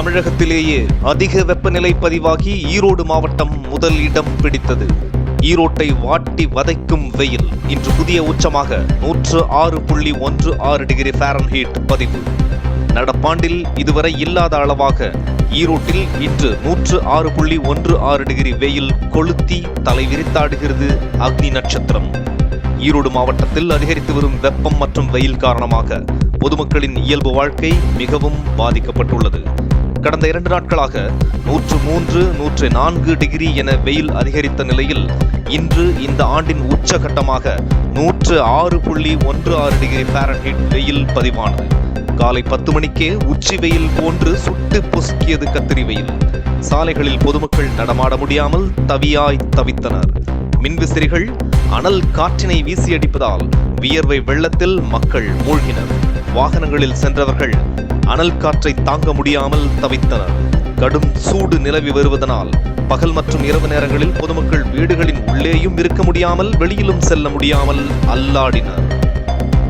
தமிழகத்திலேயே அதிக வெப்பநிலை பதிவாகி ஈரோடு மாவட்டம் முதல் இடம் பிடித்தது. ஈரோட்டை வாட்டி வதைக்கும் வெயில் இன்று புதிய உச்சமாக 106.16 டிகிரி ஃபாரன்ஹீட் பதிவு. நடப்பாண்டில் இதுவரை இல்லாத அளவாக ஈரோட்டில் இன்று 106.16 டிகிரி வெயில் கொளுத்தி தலைவிரித்தாடுகிறது அக்னி நட்சத்திரம். ஈரோடு மாவட்டத்தில் அதிகரித்து வரும் வெப்பம் மற்றும் வெயில் காரணமாக பொதுமக்களின் இயல்பு வாழ்க்கை மிகவும் பாதிக்கப்பட்டுள்ளது. கடந்த 2 நாட்களாக 103, 104 டிகிரி என வெயில் அதிகரித்த நிலையில் இன்று இந்த ஆண்டின் உச்சகட்டமாக 106.16 டிகிரி ஃபாரன்ஹீட் வெயில் பதிவானது. காலை 10 மணிக்கே உச்சி வெயில் போன்று சுட்டு பொசுக்கியது கத்திரி வெயில். சாலைகளில் பொதுமக்கள் நடமாட முடியாமல் தவியாய் தவித்தனர். மின்விசிறிகள் அனல் காற்றினை வீசியடிப்பதால் வியர்வை வெள்ளத்தில் மக்கள் மூழ்கினர். வாகனங்களில் சென்றவர்கள் அனல் காற்றை தாங்க முடியாமல் தவித்தனர். கடும் சூடு நிலவி வருவதனால் பகல் மற்றும் இரவு நேரங்களில் பொதுமக்கள் வீடுகளின் உள்ளேயும் இருக்க முடியாமல் வெளியிலும் செல்ல முடியாமல் அல்லாடினர்.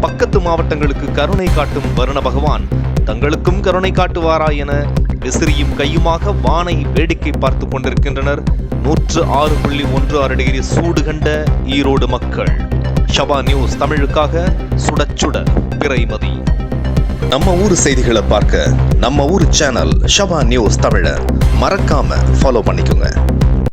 பக்கத்து மாவட்டங்களுக்கு கருணை காட்டும் வருண பகவான் தங்களுக்கும் கருணை காட்டுவாரா என விசிறியும் கையுமாக வானை வேடிக்கை பார்த்து கொண்டிருக்கின்றனர் 106.16 டிகிரி சூடு கண்ட ஈரோடு மக்கள். ஷபா நியூஸ் தமிழுக்காக சுட சுட பிறைமதி. நம்ம ஊர் செய்திகளை பார்க்க நம்ம ஊர் சேனல் ஷபா நியூஸ் தமிழ மறக்காம ஃபாலோ பண்ணிக்கோங்க.